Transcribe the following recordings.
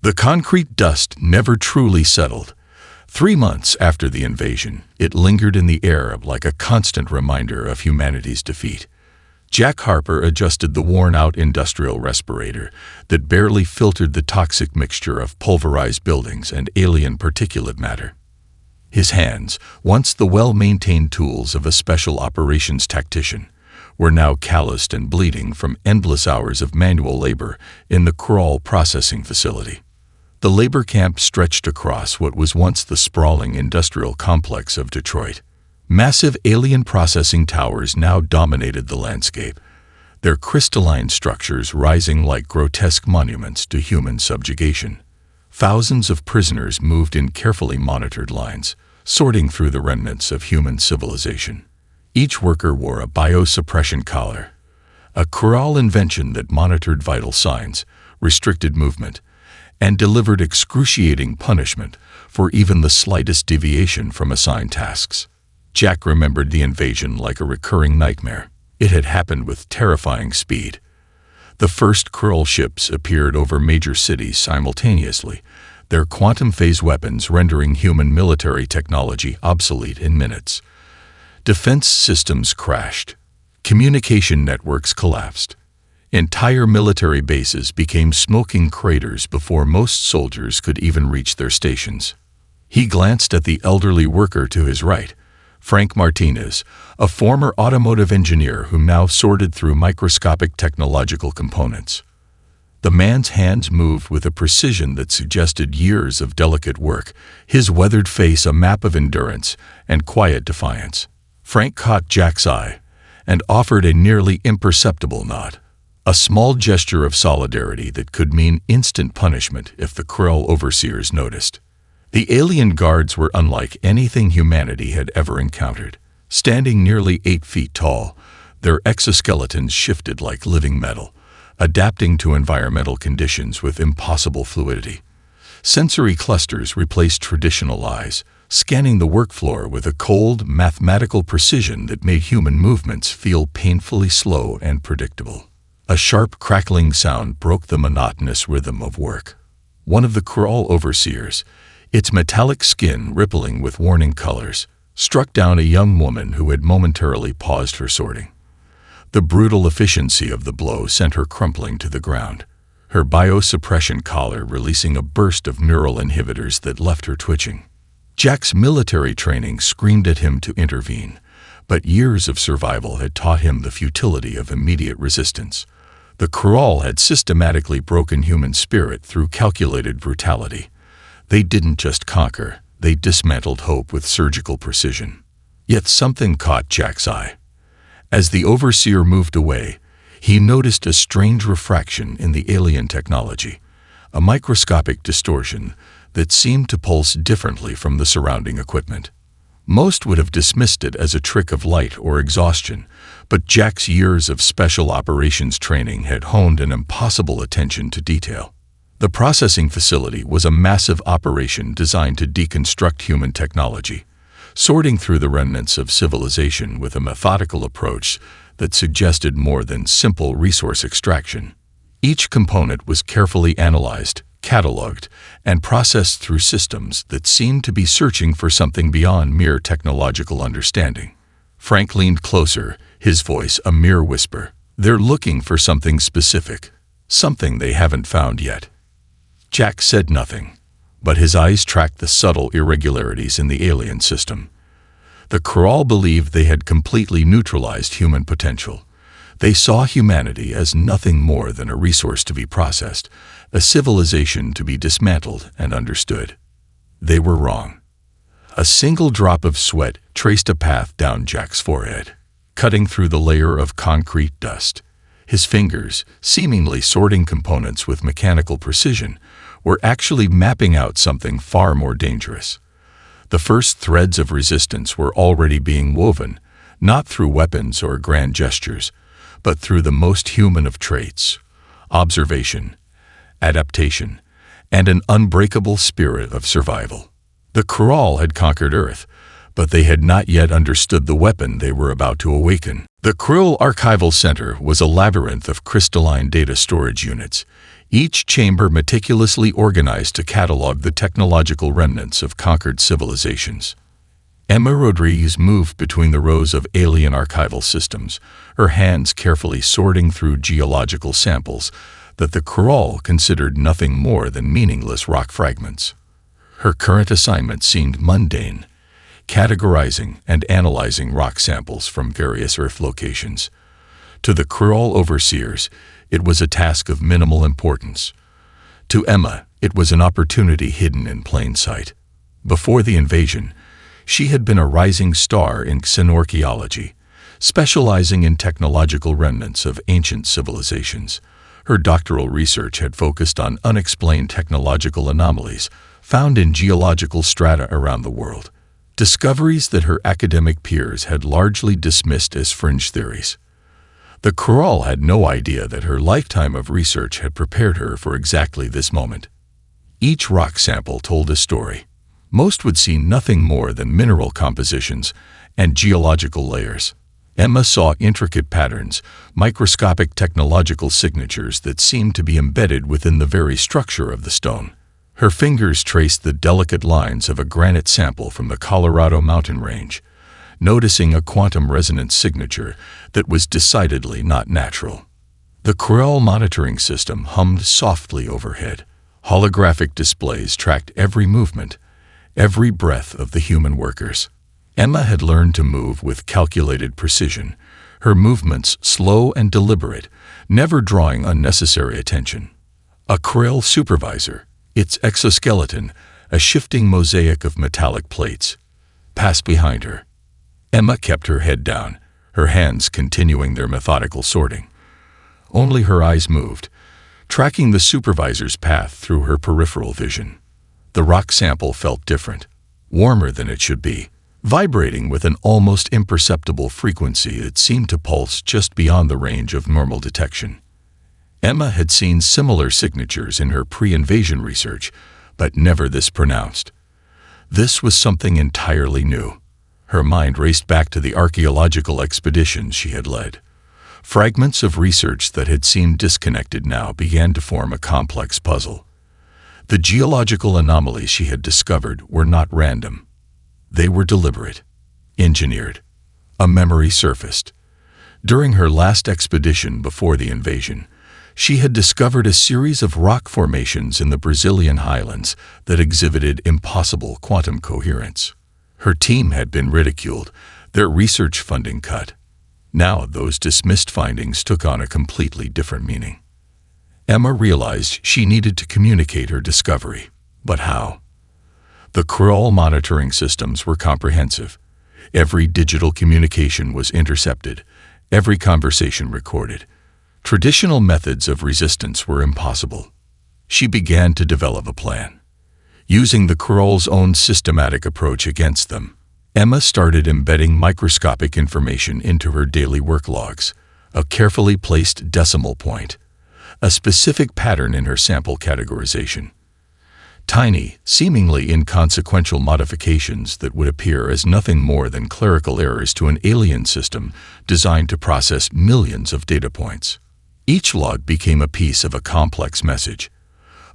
The concrete dust never truly settled. 3 months after the invasion, it lingered in the air like a constant reminder of humanity's defeat. Jack Harper adjusted the worn-out industrial respirator that barely filtered the toxic mixture of pulverized buildings and alien particulate matter. His hands, once the well-maintained tools of a special operations tactician, were now calloused and bleeding from endless hours of manual labor in the crawl processing facility. The labor camp stretched across what was once the sprawling industrial complex of Detroit. Massive alien processing towers now dominated the landscape, their crystalline structures rising like grotesque monuments to human subjugation. Thousands of prisoners moved in carefully monitored lines, sorting through the remnants of human civilization. Each worker wore a biosuppression collar, a crawl invention that monitored vital signs, restricted movement, and delivered excruciating punishment for even the slightest deviation from assigned tasks. Jack remembered the invasion like a recurring nightmare. It had happened with terrifying speed. The first Krull ships appeared over major cities simultaneously, their quantum-phase weapons rendering human military technology obsolete in minutes. Defense systems crashed. Communication networks collapsed. Entire military bases became smoking craters before most soldiers could even reach their stations. He glanced at the elderly worker to his right, Frank Martinez, a former automotive engineer who now sorted through microscopic technological components. The man's hands moved with a precision that suggested years of delicate work, his weathered face a map of endurance and quiet defiance. Frank caught Jack's eye and offered a nearly imperceptible nod, a small gesture of solidarity that could mean instant punishment if the Krull overseers noticed. The alien guards were unlike anything humanity had ever encountered. Standing nearly 8 feet tall, their exoskeletons shifted like living metal, adapting to environmental conditions with impossible fluidity. Sensory clusters replaced traditional eyes, scanning the work floor with a cold, mathematical precision that made human movements feel painfully slow and predictable. A sharp, crackling sound broke the monotonous rhythm of work. One of the Krull overseers, its metallic skin rippling with warning colors, struck down a young woman who had momentarily paused her sorting. The brutal efficiency of the blow sent her crumpling to the ground, her biosuppression collar releasing a burst of neural inhibitors that left her twitching. Jack's military training screamed at him to intervene, but years of survival had taught him the futility of immediate resistance. The Krull had systematically broken human spirit through calculated brutality. They didn't just conquer, they dismantled hope with surgical precision. Yet something caught Jack's eye. As the overseer moved away, he noticed a strange refraction in the alien technology, a microscopic distortion that seemed to pulse differently from the surrounding equipment. Most would have dismissed it as a trick of light or exhaustion, but Jack's years of special operations training had honed an impossible attention to detail. The processing facility was a massive operation designed to deconstruct human technology, sorting through the remnants of civilization with a methodical approach that suggested more than simple resource extraction. Each component was carefully analyzed, cataloged, and processed through systems that seemed to be searching for something beyond mere technological understanding. Frank leaned closer, his voice a mere whisper. They're looking for something specific, something they haven't found yet. Jack said nothing, but his eyes tracked the subtle irregularities in the alien system. The Krull believed they had completely neutralized human potential. They saw humanity as nothing more than a resource to be processed, a civilization to be dismantled and understood. They were wrong. A single drop of sweat traced a path down Jack's forehead, cutting through the layer of concrete dust. His fingers, seemingly sorting components with mechanical precision, were actually mapping out something far more dangerous. The first threads of resistance were already being woven, not through weapons or grand gestures, but through the most human of traits: observation, adaptation, and an unbreakable spirit of survival. The Krull had conquered Earth, but they had not yet understood the weapon they were about to awaken. The Krull Archival Center was a labyrinth of crystalline data storage units, each chamber meticulously organized to catalog the technological remnants of conquered civilizations. Emma Rodriguez moved between the rows of alien archival systems, her hands carefully sorting through geological samples that the Crawl considered nothing more than meaningless rock fragments. Her current assignment seemed mundane, categorizing and analyzing rock samples from various Earth locations. To the Crawl overseers, it was a task of minimal importance. To Emma, it was an opportunity hidden in plain sight. Before the invasion, she had been a rising star in xenorchaeology, specializing in technological remnants of ancient civilizations. Her doctoral research had focused on unexplained technological anomalies found in geological strata around the world, discoveries that her academic peers had largely dismissed as fringe theories. The Crawl had no idea that her lifetime of research had prepared her for exactly this moment. Each rock sample told a story. Most would see nothing more than mineral compositions and geological layers. Emma saw intricate patterns, microscopic technological signatures that seemed to be embedded within the very structure of the stone. Her fingers traced the delicate lines of a granite sample from the Colorado mountain range, noticing a quantum resonance signature that was decidedly not natural. The Crawl monitoring system hummed softly overhead. Holographic displays tracked every movement, every breath of the human workers. Emma had learned to move with calculated precision, her movements slow and deliberate, never drawing unnecessary attention. A Crawl supervisor, its exoskeleton, a shifting mosaic of metallic plates, passed behind her. Emma kept her head down, her hands continuing their methodical sorting. Only her eyes moved, tracking the supervisor's path through her peripheral vision. The rock sample felt different, warmer than it should be, vibrating with an almost imperceptible frequency that seemed to pulse just beyond the range of normal detection. Emma had seen similar signatures in her pre-invasion research, but never this pronounced. This was something entirely new. Her mind raced back to the archaeological expeditions she had led. Fragments of research that had seemed disconnected now began to form a complex puzzle. The geological anomalies she had discovered were not random. They were deliberate, engineered. A memory surfaced. During her last expedition before the invasion, she had discovered a series of rock formations in the Brazilian highlands that exhibited impossible quantum coherence. Her team had been ridiculed, their research funding cut. Now those dismissed findings took on a completely different meaning. Emma realized she needed to communicate her discovery. But how? The Crawl monitoring systems were comprehensive. Every digital communication was intercepted, every conversation recorded. Traditional methods of resistance were impossible. She began to develop a plan. Using the Crawl's own systematic approach against them, Emma started embedding microscopic information into her daily work logs, a carefully placed decimal point, a specific pattern in her sample categorization. Tiny, seemingly inconsequential modifications that would appear as nothing more than clerical errors to an alien system designed to process millions of data points. Each log became a piece of a complex message,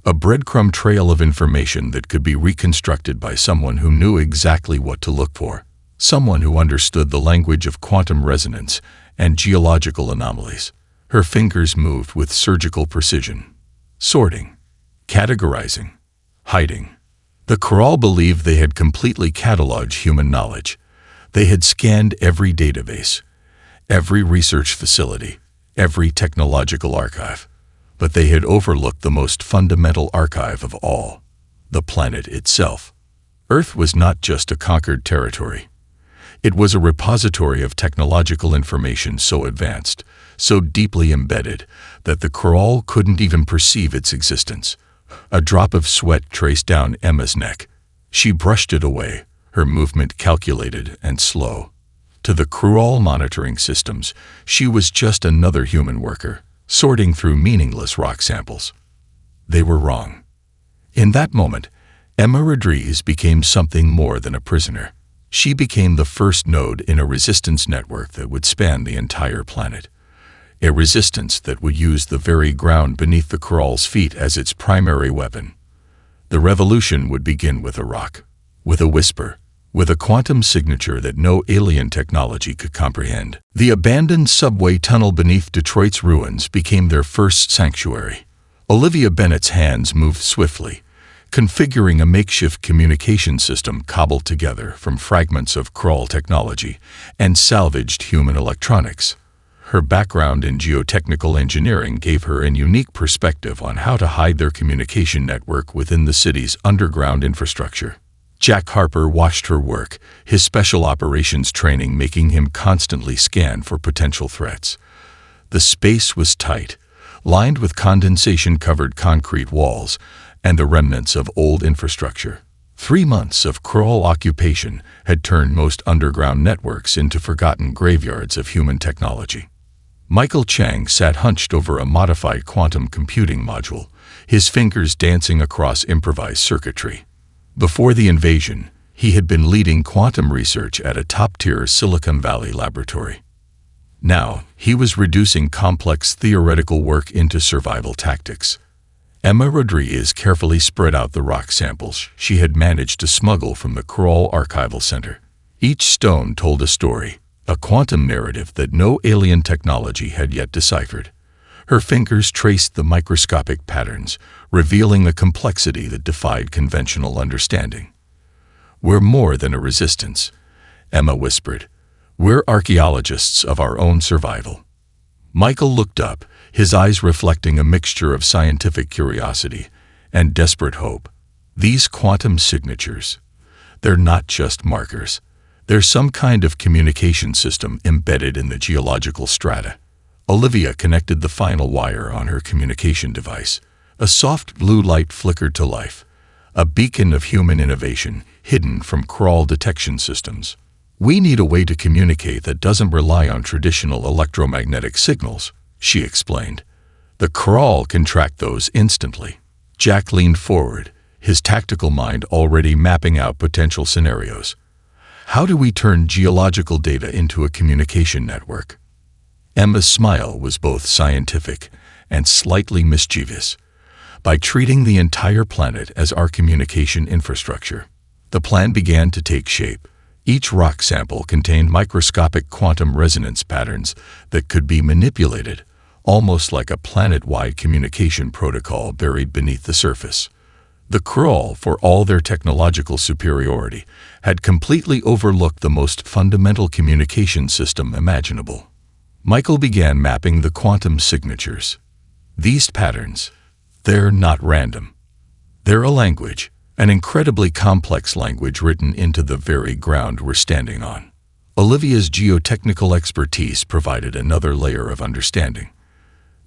a breadcrumb trail of information that could be reconstructed by someone who knew exactly what to look for, someone who understood the language of quantum resonance and geological anomalies. Her fingers moved with surgical precision, sorting, categorizing, hiding. The Crawl believed they had completely cataloged human knowledge. They had scanned every database, every research facility, every technological archive. But they had overlooked the most fundamental archive of all, the planet itself. Earth was not just a conquered territory. It was a repository of technological information so advanced, so deeply embedded, that the Crawl couldn't even perceive its existence. A drop of sweat traced down Emma's neck. She brushed it away, her movement calculated and slow. To the Crawl monitoring systems, she was just another human worker, sorting through meaningless rock samples. They were wrong. In that moment, Emma Rodriguez became something more than a prisoner. She became the first node in a resistance network that would span the entire planet. a resistance that would use the very ground beneath the Krall's feet as its primary weapon. The revolution would begin with a rock, with a whisper, with a quantum signature that no alien technology could comprehend. The abandoned subway tunnel beneath Detroit's ruins became their first sanctuary. Olivia Bennett's hands moved swiftly, configuring a makeshift communication system cobbled together from fragments of Krall technology and salvaged human electronics. Her background in geotechnical engineering gave her a unique perspective on how to hide their communication network within the city's underground infrastructure. Jack Harper watched her work, his special operations training making him constantly scan for potential threats. The space was tight, lined with condensation-covered concrete walls and the remnants of old infrastructure. 3 months of Krall occupation had turned most underground networks into forgotten graveyards of human technology. Michael Chang sat hunched over a modified quantum computing module, his fingers dancing across improvised circuitry. Before the invasion, he had been leading quantum research at a top-tier Silicon Valley laboratory. Now, he was reducing complex theoretical work into survival tactics. Emma Rodriguez carefully spread out the rock samples she had managed to smuggle from the Krall Archival Center. Each stone told a story, a quantum narrative that no alien technology had yet deciphered. Her fingers traced the microscopic patterns, revealing a complexity that defied conventional understanding. "We're more than a resistance," Emma whispered. "We're archaeologists of our own survival." Michael looked up, his eyes reflecting a mixture of scientific curiosity and desperate hope. These quantum signatures, they're not just markers. They're some kind of communication system embedded in the geological strata. Olivia connected the final wire on her communication device. A soft blue light flickered to life, a beacon of human innovation hidden from Krall detection systems. "We need a way to communicate that doesn't rely on traditional electromagnetic signals," she explained. "The Krall can track those instantly." Jack leaned forward, his tactical mind already mapping out potential scenarios. "How do we turn geological data into a communication network?" Emma's smile was both scientific and slightly mischievous. "By treating the entire planet as our communication infrastructure." The plan began to take shape. Each rock sample contained microscopic quantum resonance patterns that could be manipulated, almost like a planet-wide communication protocol buried beneath the surface. The Krall, for all their technological superiority, had completely overlooked the most fundamental communication system imaginable. Michael began mapping the quantum signatures. These patterns, they're not random. They're a language, an incredibly complex language written into the very ground we're standing on. Olivia's geotechnical expertise provided another layer of understanding.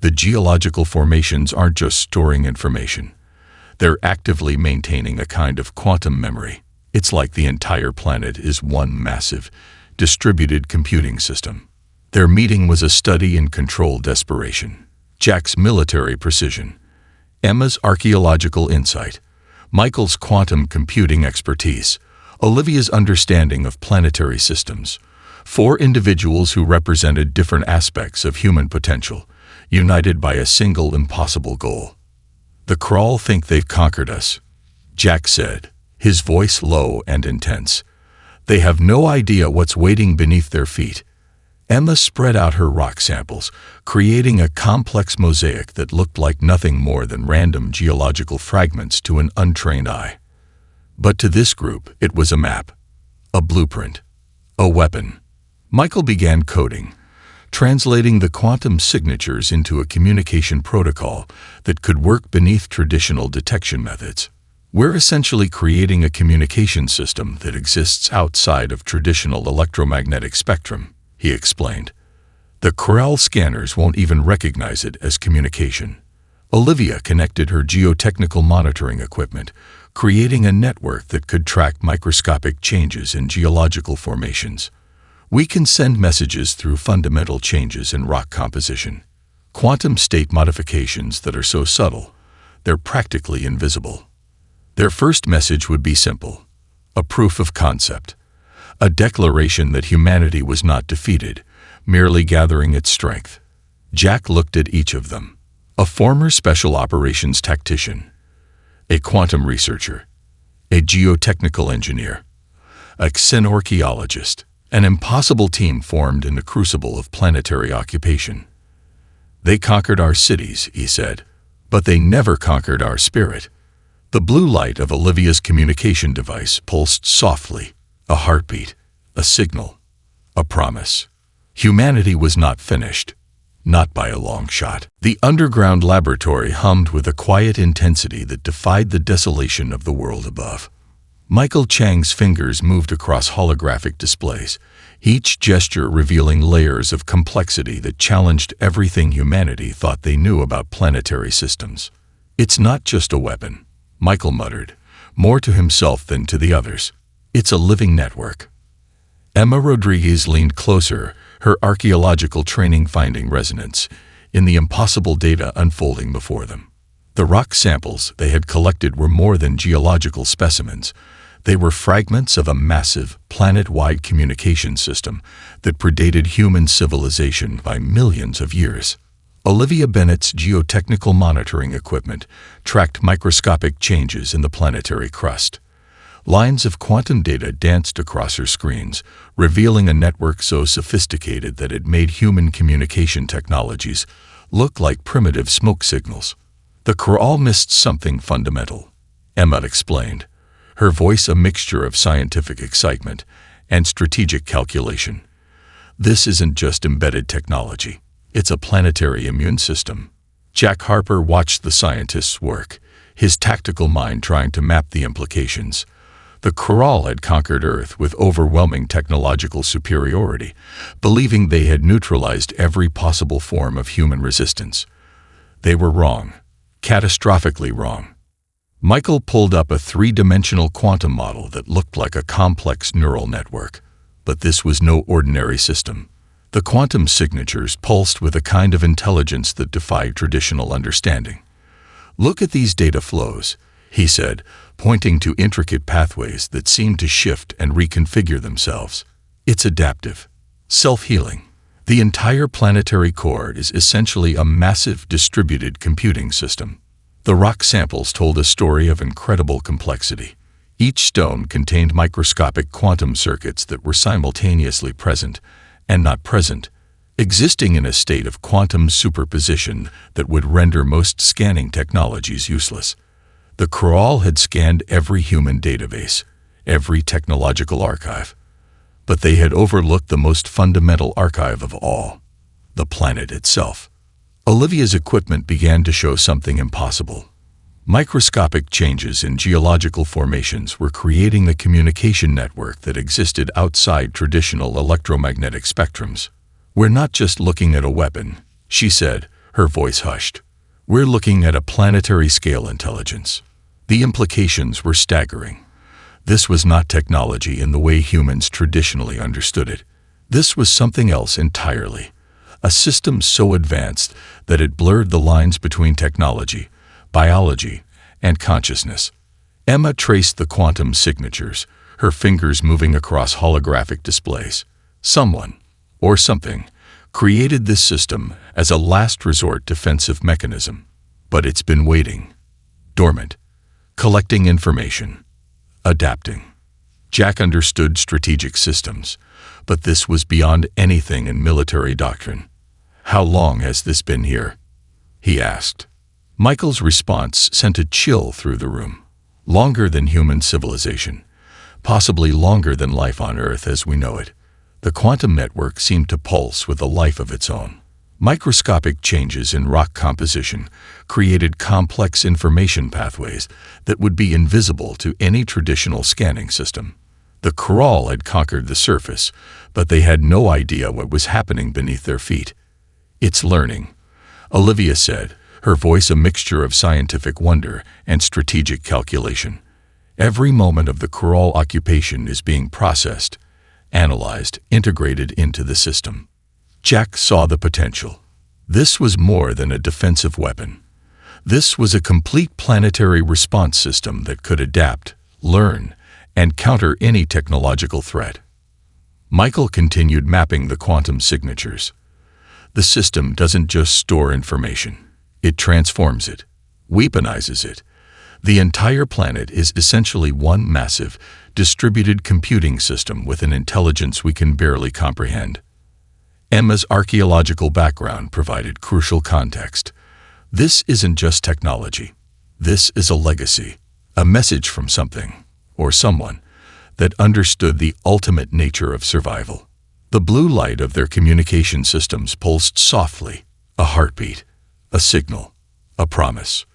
The geological formations aren't just storing information. They're actively maintaining a kind of quantum memory. It's like the entire planet is one massive, distributed computing system. Their meeting was a study in controlled desperation. Jack's military precision, Emma's archaeological insight, Michael's quantum computing expertise, Olivia's understanding of planetary systems. 4 individuals who represented different aspects of human potential, united by a single impossible goal. "The Krall think they've conquered us," Jack said, his voice low and intense. "They have no idea what's waiting beneath their feet." Emma spread out her rock samples, creating a complex mosaic that looked like nothing more than random geological fragments to an untrained eye. But to this group, it was a map, a blueprint, a weapon. Michael began coding, translating the quantum signatures into a communication protocol that could work beneath traditional detection methods. "We're essentially creating a communication system that exists outside of traditional electromagnetic spectrum," he explained. "The Krall scanners won't even recognize it as communication." Olivia connected her geotechnical monitoring equipment, creating a network that could track microscopic changes in geological formations. "We can send messages through fundamental changes in rock composition, quantum state modifications that are so subtle, they're practically invisible." Their first message would be simple, a proof of concept, a declaration that humanity was not defeated, merely gathering its strength. Jack looked at each of them. A former special operations tactician, a quantum researcher, a geotechnical engineer, a xenorchaeologist, an impossible team formed in the crucible of planetary occupation. They conquered our cities, he said, but they never conquered our spirit. The blue light of Olivia's communication device pulsed softly, a heartbeat, a signal, a promise. Humanity was not finished, not by a long shot. The underground laboratory hummed with a quiet intensity that defied the desolation of the world above. Michael Chang's fingers moved across holographic displays, each gesture revealing layers of complexity that challenged everything humanity thought they knew about planetary systems. It's not just a weapon, Michael muttered, more to himself than to the others. It's a living network. Emma Rodriguez leaned closer, her archaeological training finding resonance in the impossible data unfolding before them. The rock samples they had collected were more than geological specimens. They were fragments of a massive, planet-wide communication system that predated human civilization by millions of years. Olivia Bennett's geotechnical monitoring equipment tracked microscopic changes in the planetary crust. Lines of quantum data danced across her screens, revealing a network so sophisticated that it made human communication technologies look like primitive smoke signals. The Kraal missed something fundamental, Emma explained, her voice a mixture of scientific excitement and strategic calculation. This isn't just embedded technology. It's a planetary immune system. Jack Harper watched the scientists work, his tactical mind trying to map the implications. The Kraal had conquered Earth with overwhelming technological superiority, believing they had neutralized every possible form of human resistance. They were wrong, catastrophically wrong. Michael pulled up a three-dimensional quantum model that looked like a complex neural network. But this was no ordinary system. The quantum signatures pulsed with a kind of intelligence that defied traditional understanding. "Look at these data flows," he said, pointing to intricate pathways that seemed to shift and reconfigure themselves. "It's adaptive, self-healing. The entire planetary core is essentially a massive distributed computing system." The rock samples told a story of incredible complexity. Each stone contained microscopic quantum circuits that were simultaneously present and not present, existing in a state of quantum superposition that would render most scanning technologies useless. The Kraal had scanned every human database, every technological archive. But they had overlooked the most fundamental archive of all, the planet itself. Olivia's equipment began to show something impossible. Microscopic changes in geological formations were creating the communication network that existed outside traditional electromagnetic spectrums. "We're not just looking at a weapon," she said, her voice hushed. "We're looking at a planetary-scale intelligence." The implications were staggering. This was not technology in the way humans traditionally understood it. This was something else entirely. A system so advanced that it blurred the lines between technology, biology, and consciousness. Emma traced the quantum signatures, her fingers moving across holographic displays. Someone, or something, created this system as a last resort defensive mechanism. But it's been waiting, dormant, collecting information, adapting. Jack understood strategic systems, but this was beyond anything in military doctrine. "How long has this been here?" he asked. Michael's response sent a chill through the room. "Longer than human civilization, possibly longer than life on Earth as we know it." The quantum network seemed to pulse with a life of its own. Microscopic changes in rock composition created complex information pathways that would be invisible to any traditional scanning system. The Kraal had conquered the surface, but they had no idea what was happening beneath their feet. "It's learning," Olivia said, her voice a mixture of scientific wonder and strategic calculation. "Every moment of the Kraal occupation is being processed, analyzed, integrated into the system." Jack saw the potential. This was more than a defensive weapon. This was a complete planetary response system that could adapt, learn, and counter any technological threat. Michael continued mapping the quantum signatures. The system doesn't just store information. It transforms it, weaponizes it. The entire planet is essentially one massive, distributed computing system with an intelligence we can barely comprehend. Emma's archaeological background provided crucial context. This isn't just technology. This is a legacy, a message from something, or someone, that understood the ultimate nature of survival. The blue light of their communication systems pulsed softly, a heartbeat, a signal, a promise.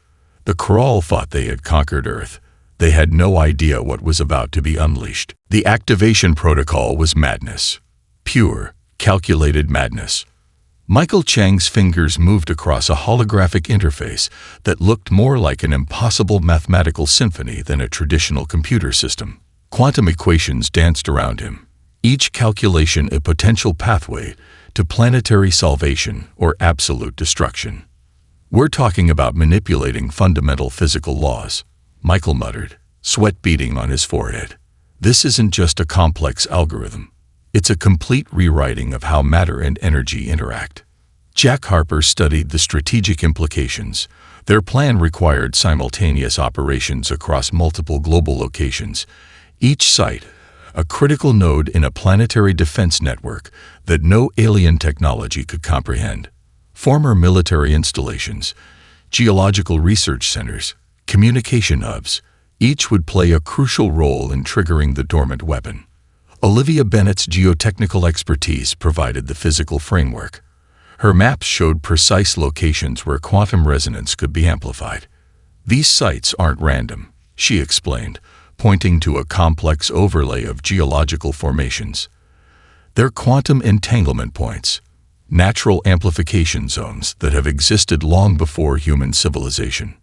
The Crawl thought they had conquered Earth. They had no idea what was about to be unleashed. The activation protocol was madness. Pure, calculated madness. Michael Chang's fingers moved across a holographic interface that looked more like an impossible mathematical symphony than a traditional computer system. Quantum equations danced around him, each calculation a potential pathway to planetary salvation or absolute destruction. "We're talking about manipulating fundamental physical laws," Michael muttered, sweat beading on his forehead. "This isn't just a complex algorithm. It's a complete rewriting of how matter and energy interact." Jack Harper studied the strategic implications. Their plan required simultaneous operations across multiple global locations, each site a critical node in a planetary defense network that no alien technology could comprehend. Former military installations, geological research centers, communication hubs, each would play a crucial role in triggering the dormant weapon. Olivia Bennett's geotechnical expertise provided the physical framework. Her maps showed precise locations where quantum resonance could be amplified. "These sites aren't random," she explained, pointing to a complex overlay of geological formations. "They're quantum entanglement points, natural amplification zones that have existed long before human civilization."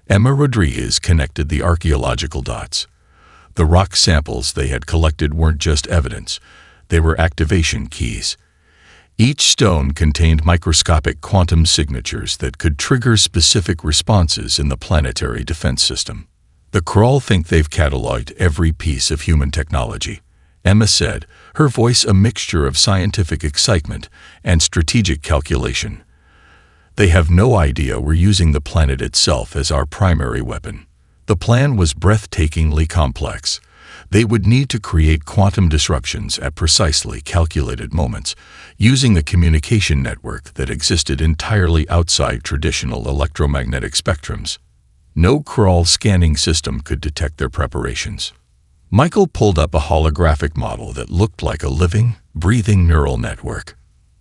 Emma Rodriguez connected the archaeological dots. The rock samples they had collected weren't just evidence, they were activation keys. Each stone contained microscopic quantum signatures that could trigger specific responses in the planetary defense system. "The Crawl think they've cataloged every piece of human technology," Emma said, her voice a mixture of scientific excitement and strategic calculation. "They have no idea we're using the planet itself as our primary weapon." The plan was breathtakingly complex. They would need to create quantum disruptions at precisely calculated moments, using a communication network that existed entirely outside traditional electromagnetic spectrums. No Crawl scanning system could detect their preparations. Michael pulled up a holographic model that looked like a living, breathing neural network.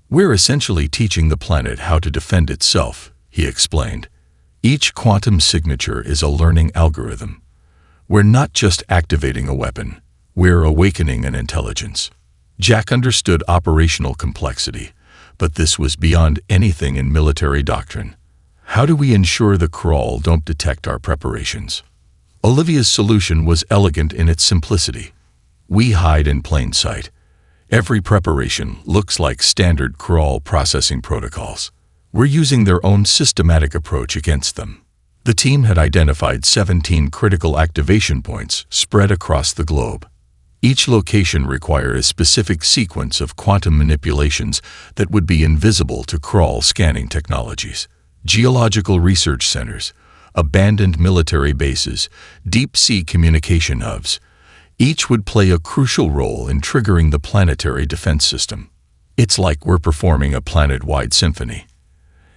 "We're essentially teaching the planet how to defend itself," he explained. "Each quantum signature is a learning algorithm. We're not just activating a weapon, we're awakening an intelligence." Jack understood operational complexity, but this was beyond anything in military doctrine. "How do we ensure the Crawl don't detect our preparations?" Olivia's solution was elegant in its simplicity. "We hide in plain sight. Every preparation looks like standard Crawl processing protocols. We're using their own systematic approach against them." The team had identified 17 critical activation points spread across the globe. Each location required a specific sequence of quantum manipulations that would be invisible to Crawl scanning technologies. Geological research centers, abandoned military bases, deep-sea communication hubs, each would play a crucial role in triggering the planetary defense system. "It's like we're performing a planet-wide symphony,"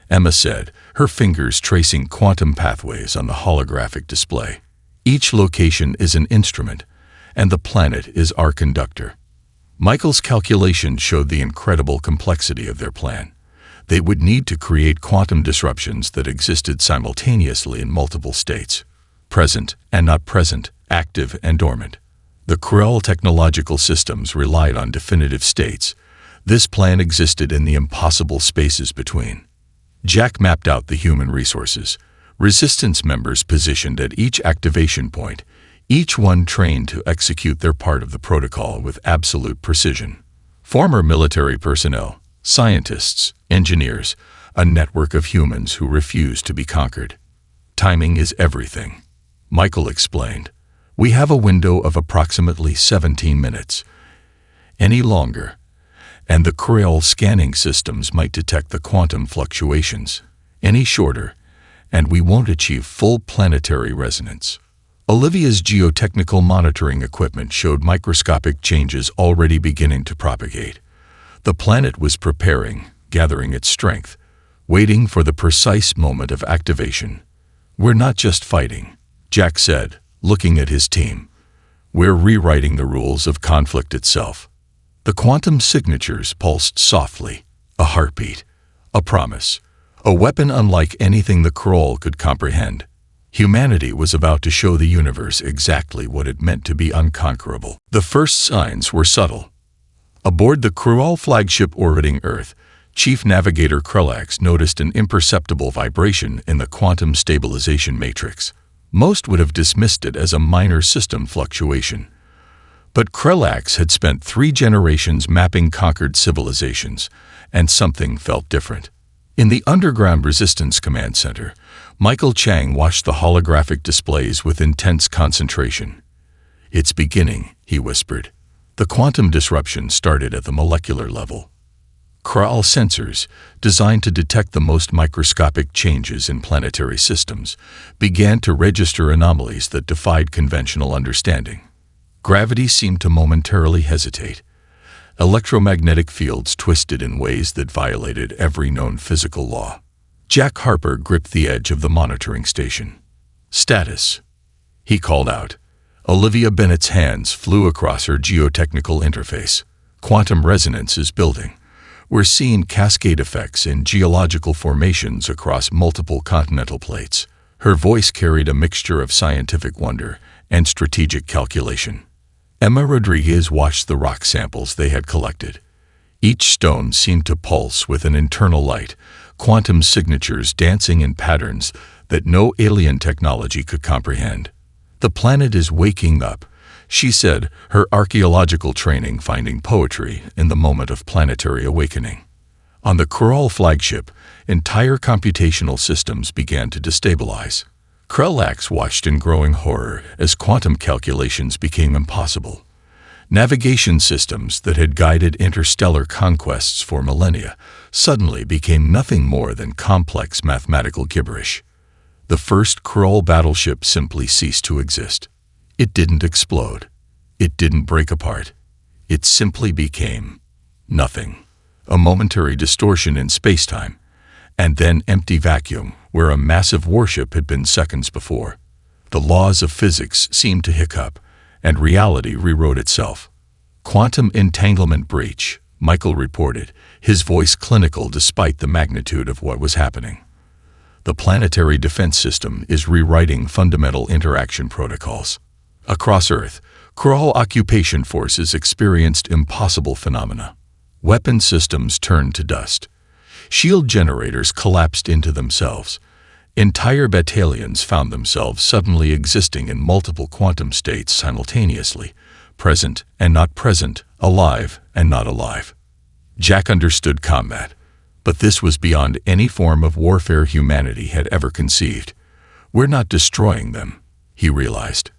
Emma said, her fingers tracing quantum pathways on the holographic display. "Each location is an instrument, and the planet is our conductor." Michael's calculations showed the incredible complexity of their plan. They would need to create quantum disruptions that existed simultaneously in multiple states, present and not present, active and dormant. The Crawl technological systems relied on definitive states. This plan existed in the impossible spaces between. Jack mapped out the human resources, resistance members positioned at each activation point, each one trained to execute their part of the protocol with absolute precision. Former military personnel, scientists, engineers, a network of humans who refuse to be conquered. "Timing is everything," Michael explained. "We have a window of approximately 17 minutes. Any longer, and the Creole scanning systems might detect the quantum fluctuations. Any shorter, and we won't achieve full planetary resonance. Olivia's geotechnical monitoring equipment showed microscopic changes already beginning to propagate. The planet was preparing, gathering its strength, waiting for the precise moment of activation. "We're not just fighting," Jack said, looking at his team. "We're rewriting the rules of conflict itself." The quantum signatures pulsed softly, a heartbeat, a promise, a weapon unlike anything the Kroll could comprehend. Humanity was about to show the universe exactly what it meant to be unconquerable. The first signs were subtle. Aboard the Kroll flagship orbiting Earth, Chief Navigator Krulax noticed an imperceptible vibration in the quantum stabilization matrix. Most would have dismissed it as a minor system fluctuation. But Krulax had spent 3 generations mapping conquered civilizations, and something felt different. In the Underground Resistance Command Center, Michael Chang watched the holographic displays with intense concentration. "It's beginning," he whispered. The quantum disruption started at the molecular level. Kroll sensors, designed to detect the most microscopic changes in planetary systems, began to register anomalies that defied conventional understanding. Gravity seemed to momentarily hesitate. Electromagnetic fields twisted in ways that violated every known physical law. Jack Harper gripped the edge of the monitoring station. "Status," he called out. Olivia Bennett's hands flew across her geotechnical interface. "Quantum resonance is building. We're seeing cascade effects in geological formations across multiple continental plates." Her voice carried a mixture of scientific wonder and strategic calculation. Emma Rodriguez watched the rock samples they had collected. Each stone seemed to pulse with an internal light, quantum signatures dancing in patterns that no alien technology could comprehend. "The planet is waking up," she said, her archaeological training finding poetry in the moment of planetary awakening. On the Kroll flagship, entire computational systems began to destabilize. Krulax watched in growing horror as quantum calculations became impossible. Navigation systems that had guided interstellar conquests for millennia suddenly became nothing more than complex mathematical gibberish. The first Kroll battleship simply ceased to exist. It didn't explode. It didn't break apart. It simply became nothing. A momentary distortion in spacetime, and then empty vacuum where a massive warship had been seconds before. The laws of physics seemed to hiccup, and reality rewrote itself. "Quantum entanglement breach," Michael reported, his voice clinical despite the magnitude of what was happening. "The planetary defense system is rewriting fundamental interaction protocols." Across Earth, Kroll occupation forces experienced impossible phenomena. Weapon systems turned to dust. Shield generators collapsed into themselves. Entire battalions found themselves suddenly existing in multiple quantum states simultaneously, present and not present, alive and not alive. Jack understood combat, but this was beyond any form of warfare humanity had ever conceived. "We're not destroying them," he realized.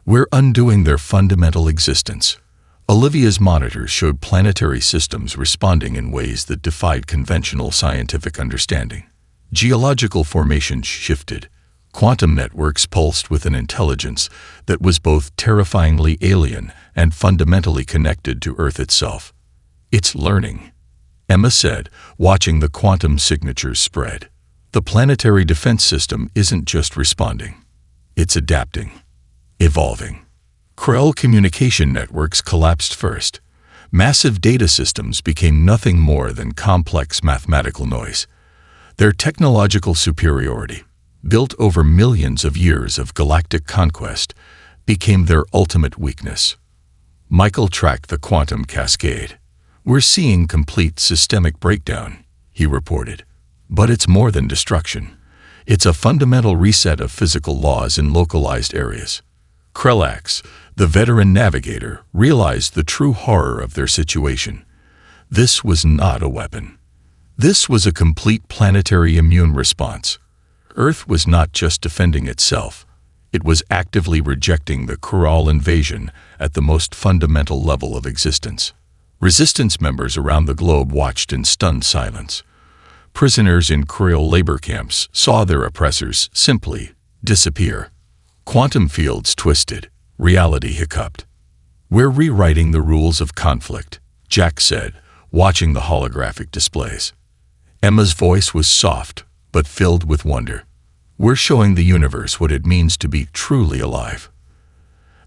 "We're undoing their fundamental existence." Olivia's monitors showed planetary systems responding in ways that defied conventional scientific understanding. Geological formations shifted. Quantum networks pulsed with an intelligence that was both terrifyingly alien and fundamentally connected to Earth itself. "It's learning," Emma said, watching the quantum signatures spread. "The planetary defense system isn't just responding. It's adapting, evolving." Kroll communication networks collapsed first. Massive data systems became nothing more than complex mathematical noise. Their technological superiority, built over millions of years of galactic conquest, became their ultimate weakness. Michael tracked the quantum cascade. "We're seeing complete systemic breakdown," he reported. "But it's more than destruction. It's a fundamental reset of physical laws in localized areas." Krulax, the veteran navigator, realized the true horror of their situation. This was not a weapon. This was a complete planetary immune response. Earth was not just defending itself. It was actively rejecting the Kroll invasion at the most fundamental level of existence. Resistance members around the globe watched in stunned silence. Prisoners in Creole labor camps saw their oppressors simply disappear. Quantum fields twisted. Reality hiccuped. "We're rewriting the rules of conflict," Jack said, watching the holographic displays. Emma's voice was soft, but filled with wonder. "We're showing the universe what it means to be truly alive."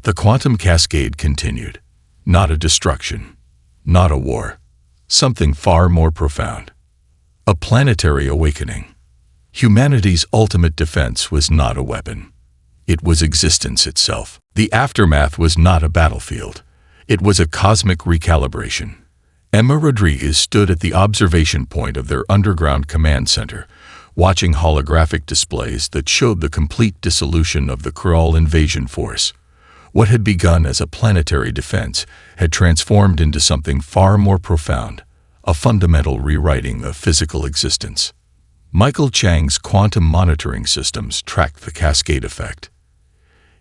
The quantum cascade continued. Not a destruction. Not a war. Something far more profound. A planetary awakening. Humanity's ultimate defense was not a weapon. It was existence itself. The aftermath was not a battlefield. It was a cosmic recalibration. Emma Rodriguez stood at the observation point of their underground command center, watching holographic displays that showed the complete dissolution of the Creole invasion force. What had begun as a planetary defense had transformed into something far more profound, a fundamental rewriting of physical existence. Michael Chang's quantum monitoring systems tracked the cascade effect.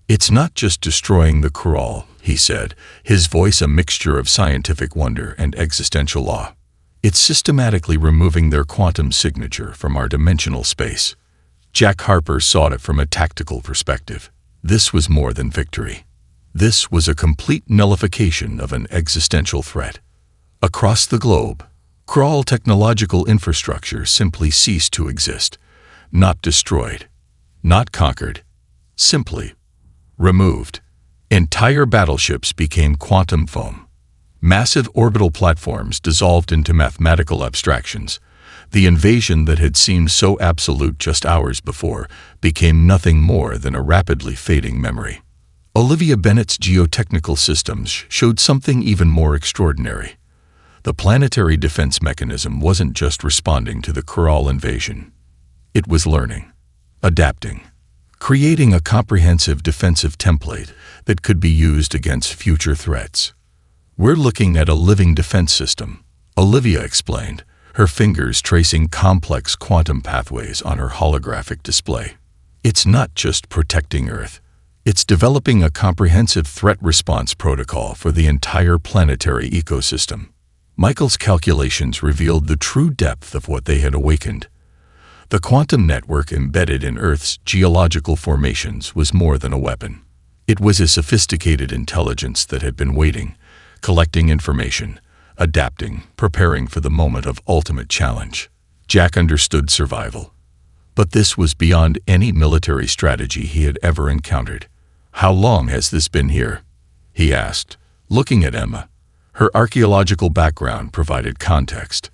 "It's not just destroying the Creole," he said, his voice a mixture of scientific wonder and existential awe. "It's systematically removing their quantum signature from our dimensional space." Jack Harper saw it from a tactical perspective. This was more than victory. This was a complete nullification of an existential threat. Across the globe, Creole technological infrastructure simply ceased to exist, not destroyed, not conquered, simply removed. Entire battleships became quantum foam. Massive orbital platforms dissolved into mathematical abstractions. The invasion that had seemed so absolute just hours before became nothing more than a rapidly fading memory. Olivia Bennett's geotechnical systems showed something even more extraordinary. The planetary defense mechanism wasn't just responding to the Creole invasion. It was learning, adapting, creating a comprehensive defensive template that could be used against future threats. "We're looking at a living defense system," Olivia explained, her fingers tracing complex quantum pathways on her holographic display. "It's not just protecting Earth. It's developing a comprehensive threat response protocol for the entire planetary ecosystem." Michael's calculations revealed the true depth of what they had awakened. The quantum network embedded in Earth's geological formations was more than a weapon. It was a sophisticated intelligence that had been waiting, collecting information, adapting, preparing for the moment of ultimate challenge. Jack understood survival. But this was beyond any military strategy he had ever encountered. "How long has this been here?" he asked, looking at Emma. Her archaeological background provided context.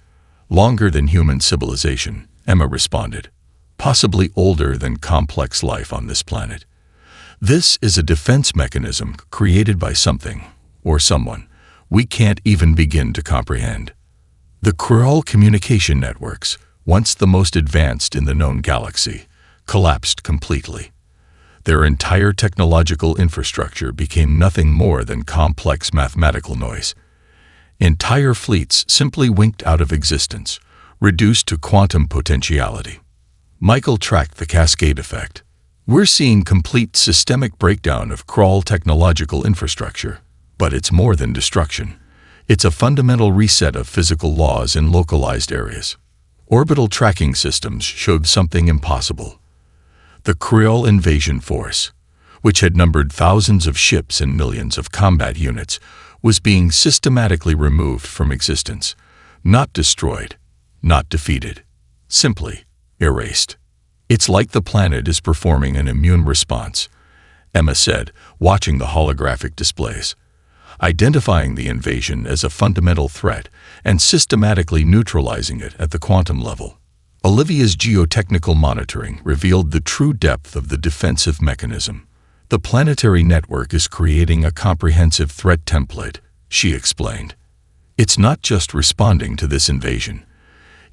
"Longer than human civilization," Emma responded. "Possibly older than complex life on this planet. This is a defense mechanism created by something, or someone, we can't even begin to comprehend." The Creole communication networks, once the most advanced in the known galaxy, collapsed completely. Their entire technological infrastructure became nothing more than complex mathematical noise. Entire fleets simply winked out of existence, reduced to quantum potentiality. Michael tracked the cascade effect. "We're seeing complete systemic breakdown of Creole technological infrastructure, but it's more than destruction. It's a fundamental reset of physical laws in localized areas." Orbital tracking systems showed something impossible. The Creole invasion force, which had numbered thousands of ships and millions of combat units, was being systematically removed from existence, not destroyed, not defeated, simply erased. "It's like the planet is performing an immune response," Emma said, watching the holographic displays, identifying the invasion as a fundamental threat and systematically neutralizing it at the quantum level. Olivia's geotechnical monitoring revealed the true depth of the defensive mechanism. "The planetary network is creating a comprehensive threat template," she explained. "It's not just responding to this invasion.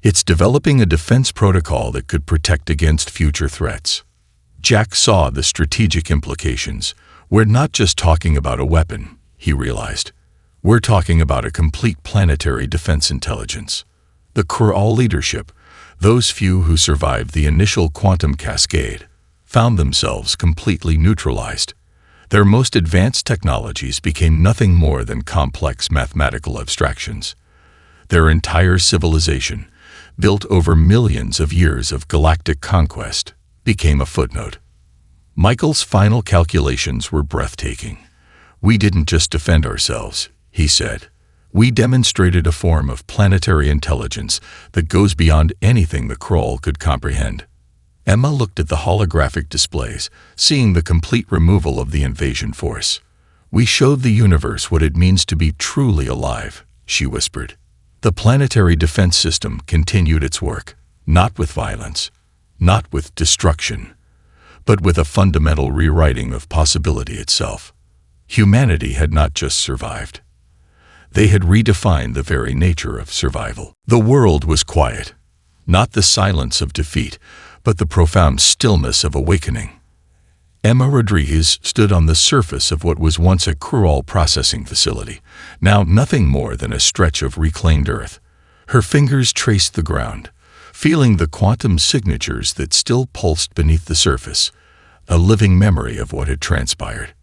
It's developing a defense protocol that could protect against future threats." Jack saw the strategic implications. "We're not just talking about a weapon," he realized. "We're talking about a complete planetary defense intelligence." The Creole leadership, those few who survived the initial quantum cascade, found themselves completely neutralized. Their most advanced technologies became nothing more than complex mathematical abstractions. Their entire civilization, built over millions of years of galactic conquest, became a footnote. Michael's final calculations were breathtaking. "We didn't just defend ourselves," he said. "We demonstrated a form of planetary intelligence that goes beyond anything the Kroll could comprehend." Emma looked at the holographic displays, seeing the complete removal of the invasion force. "We showed the universe what it means to be truly alive," she whispered. The planetary defense system continued its work, not with violence, not with destruction, but with a fundamental rewriting of possibility itself. Humanity had not just survived. They had redefined the very nature of survival. The world was quiet, not the silence of defeat, but the profound stillness of awakening. Emma Rodriguez stood on the surface of what was once a Kroll processing facility, now nothing more than a stretch of reclaimed earth. Her fingers traced the ground, feeling the quantum signatures that still pulsed beneath the surface, a living memory of what had transpired.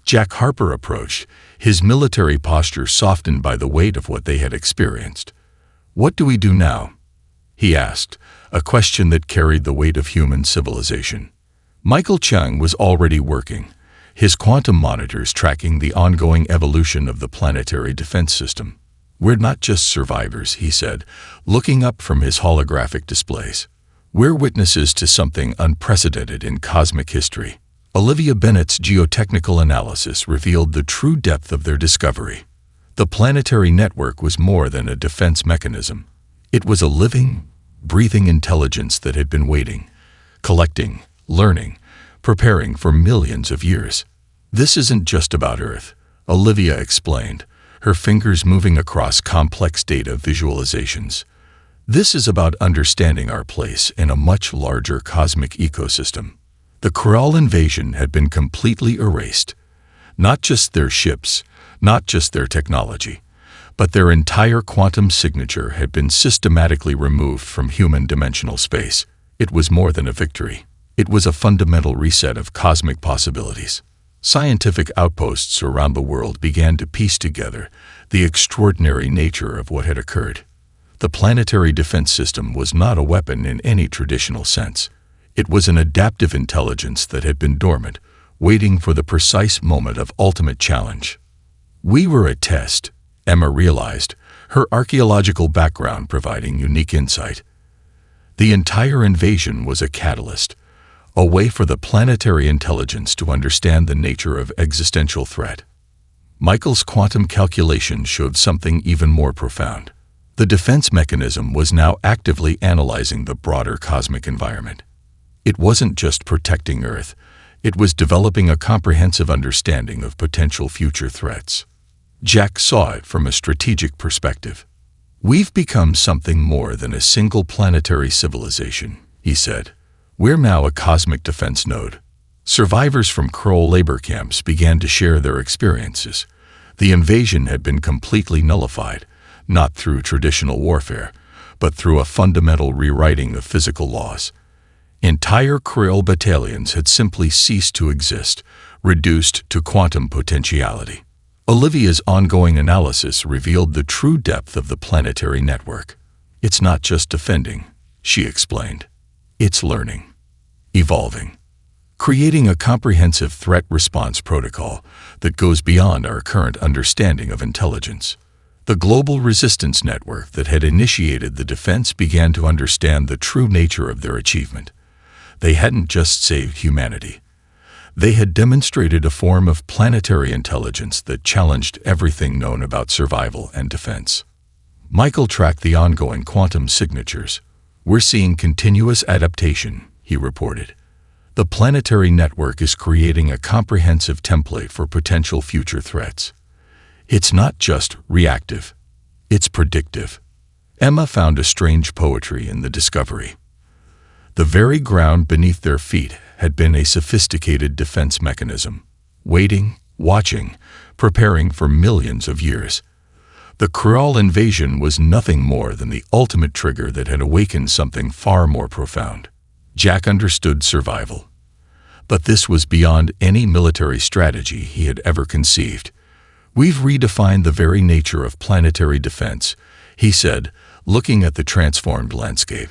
Jack Harper approached, his military posture softened by the weight of what they had experienced. "What do we do now?" he asked, a question that carried the weight of human civilization. Michael Chung was already working, his quantum monitors tracking the ongoing evolution of the planetary defense system. "We're not just survivors," he said, looking up from his holographic displays. "We're witnesses to something unprecedented in cosmic history." Olivia Bennett's geotechnical analysis revealed the true depth of their discovery. The planetary network was more than a defense mechanism. It was a living, breathing intelligence that had been waiting, collecting, learning, preparing for millions of years. "This isn't just about Earth," Olivia explained, her fingers moving across complex data visualizations. "This is about understanding our place in a much larger cosmic ecosystem." The Kroll invasion had been completely erased. Not just their ships, not just their technology, but their entire quantum signature had been systematically removed from human dimensional space. It was more than a victory. It was a fundamental reset of cosmic possibilities. Scientific outposts around the world began to piece together the extraordinary nature of what had occurred. The planetary defense system was not a weapon in any traditional sense. It was an adaptive intelligence that had been dormant, waiting for the precise moment of ultimate challenge. "We were a test," Emma realized, her archaeological background providing unique insight. The entire invasion was a catalyst, a way for the planetary intelligence to understand the nature of existential threat. Michael's quantum calculation showed something even more profound. The defense mechanism was now actively analyzing the broader cosmic environment. It wasn't just protecting Earth, it was developing a comprehensive understanding of potential future threats. Jack saw it from a strategic perspective. "We've become something more than a single planetary civilization," he said. "We're now a cosmic defense node." Survivors from Kroll labor camps began to share their experiences. The invasion had been completely nullified, not through traditional warfare, but through a fundamental rewriting of physical laws. Entire Kroll battalions had simply ceased to exist, reduced to quantum potentiality. Olivia's ongoing analysis revealed the true depth of the planetary network. "It's not just defending," she explained. "It's learning, evolving, creating a comprehensive threat response protocol that goes beyond our current understanding of intelligence." The global resistance network that had initiated the defense began to understand the true nature of their achievement. They hadn't just saved humanity. They had demonstrated a form of planetary intelligence that challenged everything known about survival and defense. Michael tracked the ongoing quantum signatures. "We're seeing continuous adaptation," he reported. "The planetary network is creating a comprehensive template for potential future threats. It's not just reactive, it's predictive." Emma found a strange poetry in the discovery. The very ground beneath their feet had been a sophisticated defense mechanism, waiting, watching, preparing for millions of years. The Kroll invasion was nothing more than the ultimate trigger that had awakened something far more profound. Jack understood survival. But this was beyond any military strategy he had ever conceived. "We've redefined the very nature of planetary defense," he said, looking at the transformed landscape.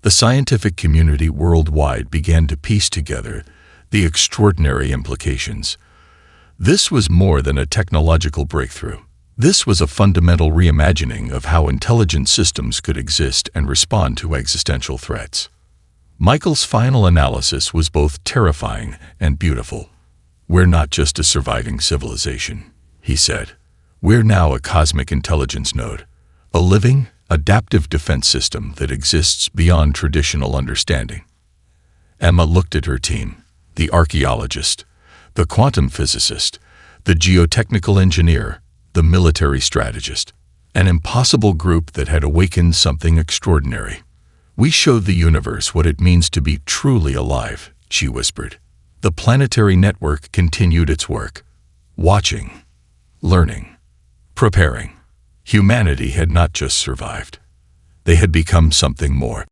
The scientific community worldwide began to piece together the extraordinary implications. This was more than a technological breakthrough. This was a fundamental reimagining of how intelligent systems could exist and respond to existential threats. Michael's final analysis was both terrifying and beautiful. "We're not just a surviving civilization," he said. "We're now a cosmic intelligence node, a living, adaptive defense system that exists beyond traditional understanding." Emma looked at her team, the archaeologist, the quantum physicist, the geotechnical engineer, the military strategist, an impossible group that had awakened something extraordinary. "We showed the universe what it means to be truly alive," she whispered. The planetary network continued its work, watching, learning, preparing. Humanity had not just survived. They had become something more.